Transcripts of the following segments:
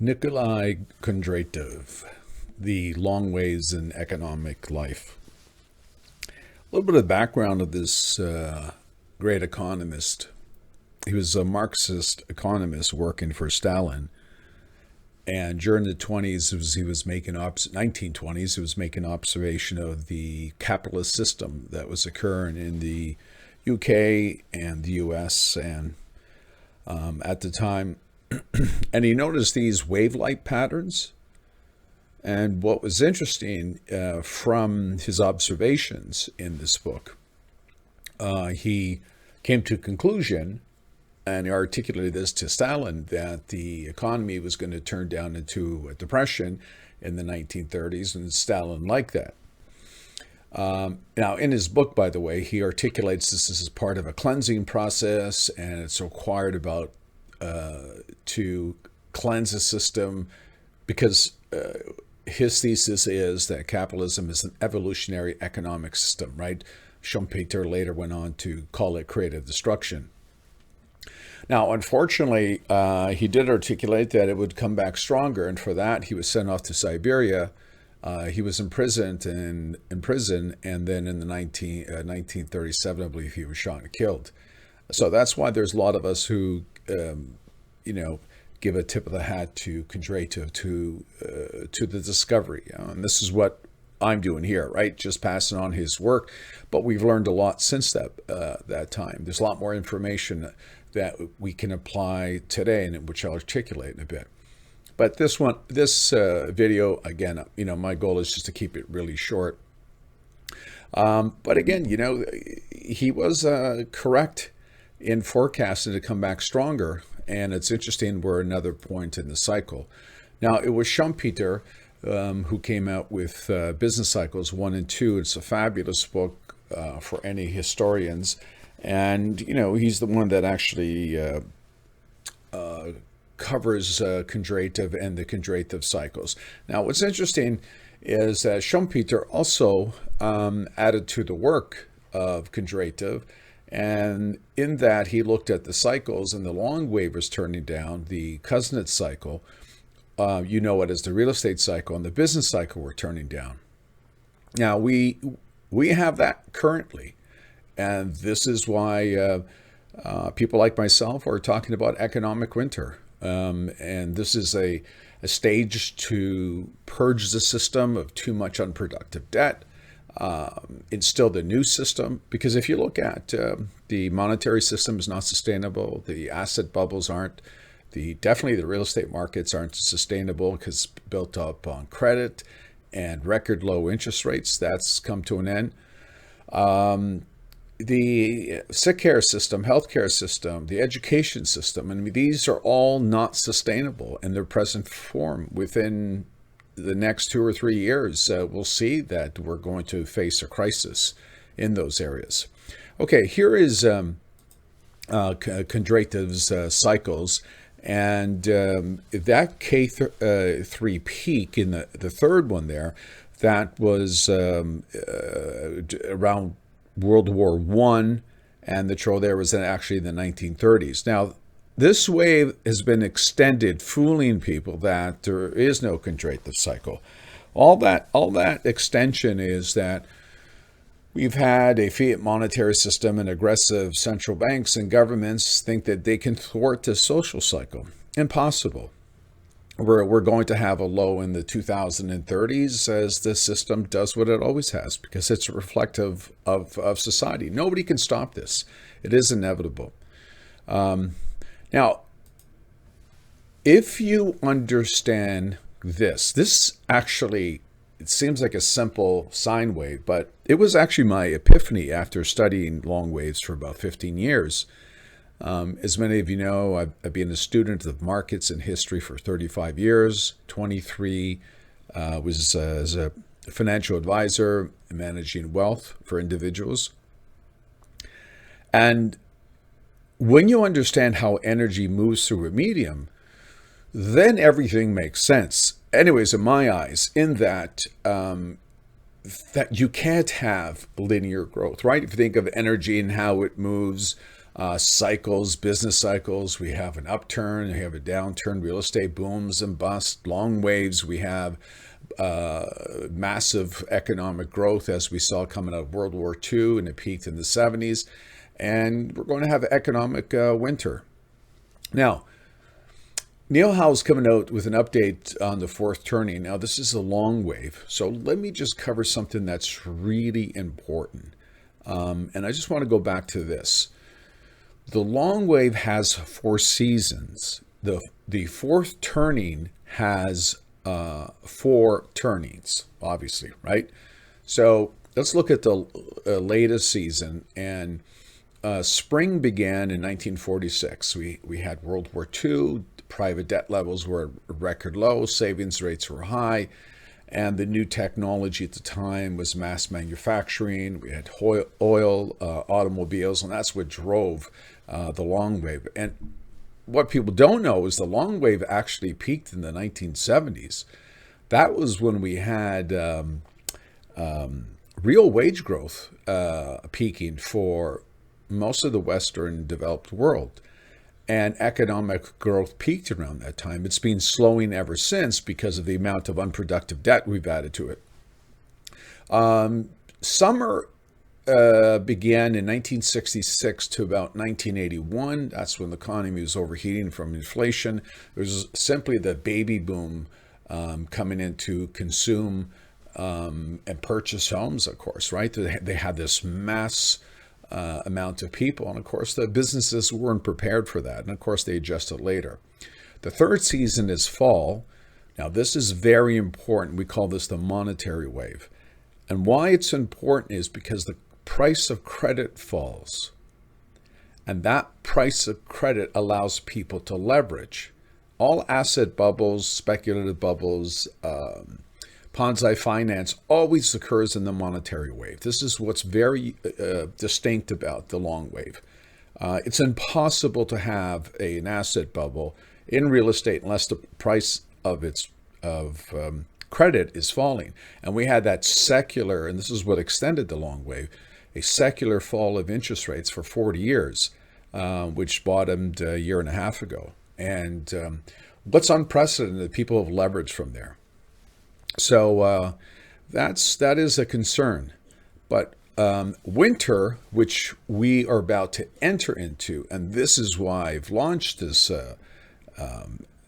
Nikolai Kondratiev, The Long Waves in Economic Life. A little bit of the background of this great economist. He was a Marxist economist working for Stalin. And during the 20s, 1920s, he was making observation of the capitalist system that was occurring in the UK and the US and at the time. And he noticed these wave-like patterns. And what was interesting from his observations in this book, he came to a conclusion, and he articulated this to Stalin, that the economy was going to turn down into a depression in the 1930s, and Stalin liked that. Now, in his book, by the way, he articulates this as part of a cleansing process, and it's required about to cleanse the system because his thesis is that capitalism is an evolutionary economic system, right? Schumpeter later went on to call it creative destruction. Now, unfortunately, he did articulate that it would come back stronger, and for that, he was sent off to Siberia. He was imprisoned, and then in the 1937, I believe, he was shot and killed. So that's why there's a lot of us who, give a tip of the hat to Kondratiev, to the discovery. And this is what I'm doing here, right? Just passing on his work. But we've learned a lot since that time. There's a lot more information that we can apply today, and which I'll articulate in a bit. But this video, again, my goal is just to keep it really short. But again, he was correct in forecasting to come back stronger. And it's interesting, we're another point in the cycle. Now, it was Schumpeter who came out with Business Cycles 1 and 2. It's a fabulous book for any historians. And, he's the one that actually covers Kondratiev and the Kondratiev cycles. Now, what's interesting is that Schumpeter also added to the work of Kondratiev, and in that he looked at the cycles, and the long wave was turning down, the Kuznets cycle, it as the real estate cycle, and the business cycle were turning down. Now, we have that currently, and this is why people like myself are talking about economic winter. And this is a stage to purge the system of too much unproductive debt, instill the new system. Because if you look at the monetary system is not sustainable, the asset bubbles aren't, definitely the real estate markets aren't sustainable because it's built up on credit and record low interest rates. That's come to an end. The sick care system, healthcare system, the education system, these are all not sustainable in their present form. Within the next 2 or 3 years, we'll see that we're going to face a crisis in those areas. Okay, here is Kondratiev's cycles, and that K3 peak in the third one there, that was around World War I, and the troll there was actually in the 1930s. Now, this wave has been extended, fooling people that there is no Kondratiev cycle. All that extension is that we've had a fiat monetary system, and aggressive central banks and governments think that they can thwart the social cycle. Impossible. We're going to have a low in the 2030s as the system does what it always has, because it's reflective of society. Nobody can stop this. It is inevitable. Now, if you understand this actually, it seems like a simple sine wave, but it was actually my epiphany after studying long waves for about 15 years. As many of you know, I've been a student of markets and history for 35 years. 23 was as a financial advisor, managing wealth for individuals. And when you understand how energy moves through a medium, then everything makes sense. Anyways, in my eyes, in that that you can't have linear growth, right? If you think of energy and how it moves, cycles, business cycles. We have an upturn, we have a downturn, real estate booms and busts, long waves. We have massive economic growth as we saw coming out of World War II, and it peaked in the 70s. And we're going to have economic winter. Now, Neil Howell's coming out with an update on the fourth turning. Now, this is a long wave. So let me just cover something that's really important. And I just want to go back to this. The long wave has 4 seasons. The fourth turning has 4 turnings, obviously, right? So let's look at the latest season. And spring began in 1946. We had World War II. Private debt levels were at record low. Savings rates were high. And the new technology at the time was mass manufacturing. We had oil, automobiles, and that's what drove the long wave. And what people don't know is the long wave actually peaked in the 1970s. That was when we had real wage growth peaking for most of the Western developed world. And economic growth peaked around that time. It's been slowing ever since because of the amount of unproductive debt we've added to it. Summer began in 1966 to about 1981. That's when the economy was overheating from inflation. It was simply the baby boom coming in to consume and purchase homes, of course, right? They had this mass amount of people. And of course, the businesses weren't prepared for that. And of course, they adjusted later. The third season is fall. Now, this is very important. We call this the monetary wave. And why it's important is because the price of credit falls. And that price of credit allows people to leverage. All asset bubbles, speculative bubbles, Ponzi finance always occurs in the monetary wave. This is what's very distinct about the long wave. It's impossible to have an asset bubble in real estate unless the price of credit is falling. And we had that secular, and this is what extended the long wave, a secular fall of interest rates for 40 years, which bottomed a year and a half ago. And what's unprecedented, people have leveraged from there. So that is a concern. But winter, which we are about to enter into, and this is why I've launched this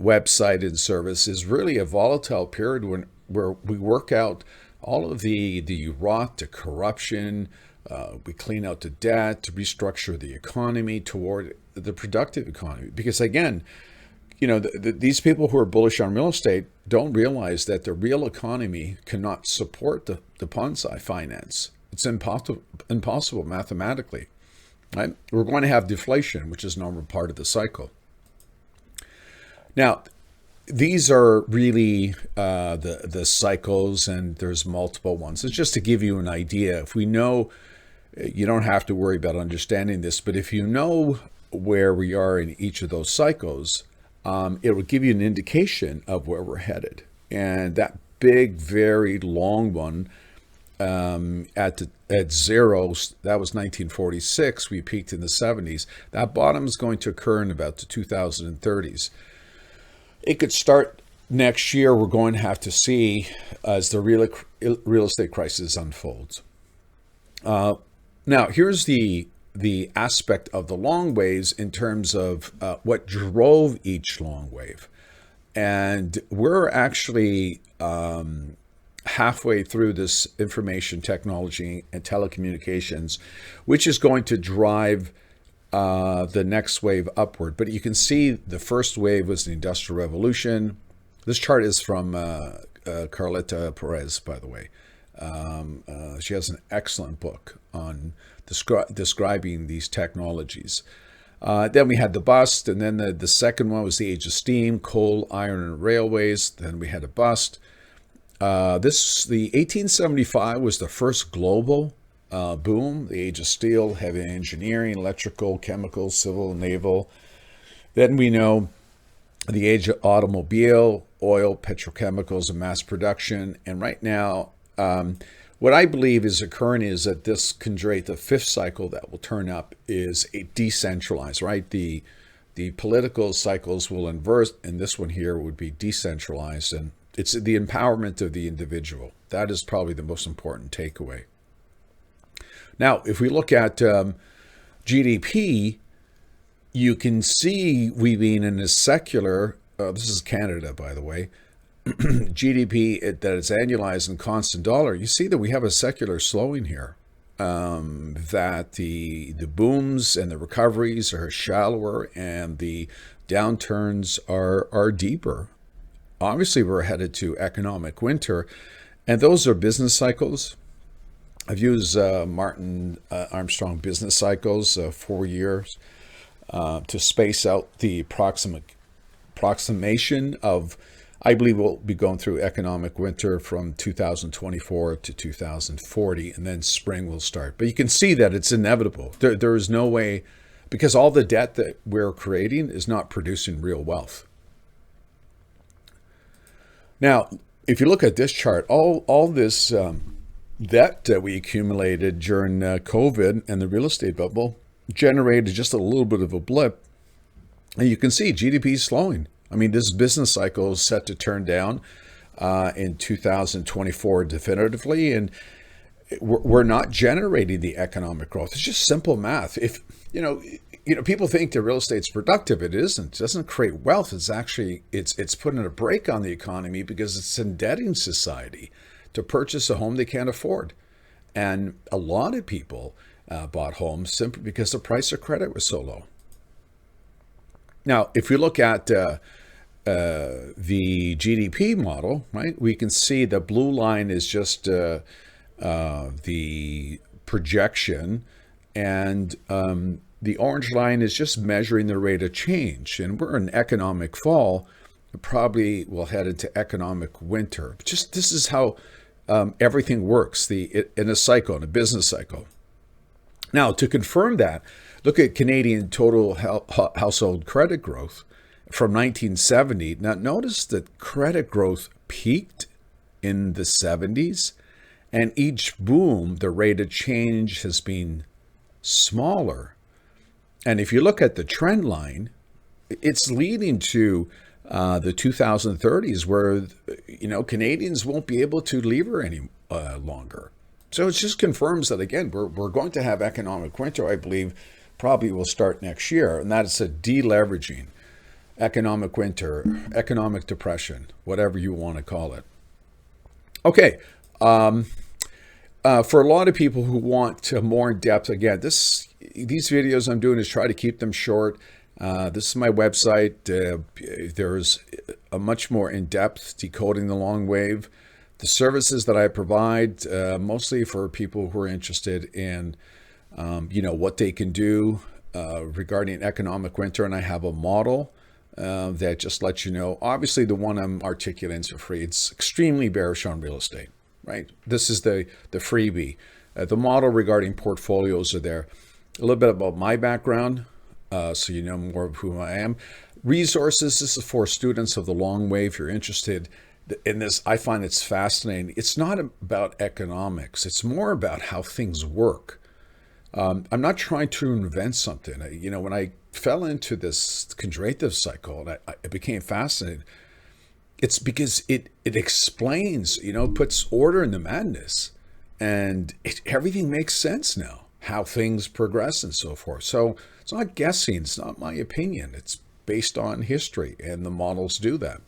website and service, is really a volatile period where we work out all of the rot, the corruption, we clean out the debt, to restructure the economy toward the productive economy. Because again, you know, these people who are bullish on real estate don't realize that the real economy cannot support the Ponzi finance. It's impossible mathematically. Right? We're going to have deflation, which is a normal part of the cycle. Now, these are really the cycles, and there's multiple ones. It's just to give you an idea. If we know, you don't have to worry about understanding this, but if you know where we are in each of those cycles, it will give you an indication of where we're headed. And that big, very long one at zero, that was 1946. We peaked in the 70s. That bottom is going to occur in about the 2030s. It could start next year. We're going to have to see as the real estate crisis unfolds. Now, here's the aspect of the long waves in terms of what drove each long wave. And we're actually halfway through this information technology and telecommunications, which is going to drive the next wave upward. But you can see the first wave was the Industrial Revolution. This chart is from Carleta Perez, by the way. She has an excellent book on describing these technologies. Then we had the bust, and then the second one was the Age of Steam, coal, iron, and railways. Then we had a bust. The 1875 was the first global boom, the Age of Steel, heavy engineering, electrical, chemical, civil, naval. Then we know the Age of automobile, oil, petrochemicals, and mass production. And right now, What I believe is occurring is that this Kondratiev fifth cycle that will turn up is a decentralized, right? The political cycles will inverse, and this one here would be decentralized, and it's the empowerment of the individual. That is probably the most important takeaway. Now, if we look at GDP, you can see we've been in a secular, this is Canada, by the way, GDP that is annualized in constant dollar. You see that we have a secular slowing here, that the booms and the recoveries are shallower and the downturns are deeper. Obviously, we're headed to economic winter, and those are business cycles. I've used Martin Armstrong business cycles, 4 years, to space out the approximation of, I believe we'll be going through economic winter from 2024 to 2040, and then spring will start. But you can see that it's inevitable. There is no way, because all the debt that we're creating is not producing real wealth. Now, if you look at this chart, all this debt that we accumulated during COVID and the real estate bubble generated just a little bit of a blip. And you can see GDP is slowing. I mean, this business cycle is set to turn down in 2024 definitively, and we're not generating the economic growth. It's just simple math. If you know, people think that real estate's productive. It isn't. It doesn't create wealth. It's actually it's putting a brake on the economy because it's indebting society to purchase a home they can't afford. And a lot of people bought homes simply because the price of credit was so low. Now, if we look at the GDP model, right, we can see the blue line is just the projection, and the orange line is just measuring the rate of change. And we're in economic fall. Probably will head into economic winter. Just this is how everything works in a cycle, in a business cycle. Now, to confirm that, look at Canadian total household credit growth from 1970. Now, notice that credit growth peaked in the 70s, and each boom, the rate of change has been smaller. And if you look at the trend line, it's leading to the 2030s, where Canadians won't be able to lever any longer. So it just confirms that, again, we're going to have economic winter. I believe probably will start next year, and that is a deleveraging, economic winter, economic depression, whatever you want to call it. Okay, for a lot of people who want more in depth, again, these videos I'm doing is try to keep them short. This is my website. There's a much more in-depth decoding the long wave. The services that I provide, mostly for people who are interested in, what they can do regarding economic winter. And I have a model that just lets you know. Obviously, the one I'm articulating is for free. It's extremely bearish on real estate, right? This is the freebie. The model regarding portfolios are there. A little bit about my background, so you know more of who I am. Resources, this is for students of the long wave. If you're interested in this, I find it's fascinating. It's not about economics. It's more about how things work. I'm not trying to invent something. When I fell into this Kondratiev cycle, and I became fascinated, it's because it explains, puts order in the madness. And everything makes sense now, how things progress and so forth. So it's not guessing. It's not my opinion. It's based on history, and the models do that.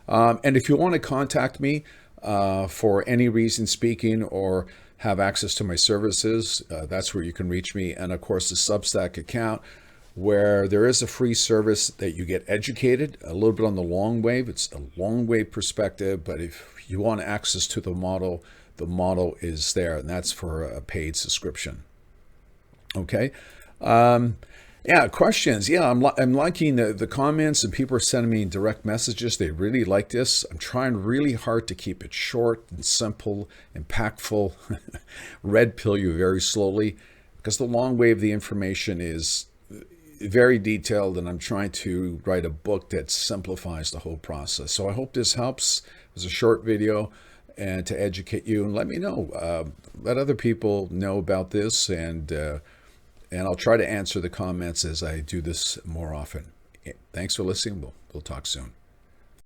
And if you want to contact me for any reason speaking, or have access to my services, that's where you can reach me. And of course, the Substack account, where there is a free service that you get educated a little bit on the long wave. It's a long wave perspective, but if you want access to the model is there, and that's for a paid subscription. Okay. Questions. Yeah, I'm liking the comments, and people are sending me direct messages. They really like this. I'm trying really hard to keep it short and simple, impactful, red pill you very slowly, because the long wave, the information is very detailed, and I'm trying to write a book that simplifies the whole process. So I hope this helps. It was a short video, and to educate you, and let me know. Let other people know about this, and I'll try to answer the comments as I do this more often. Thanks for listening. We'll talk soon.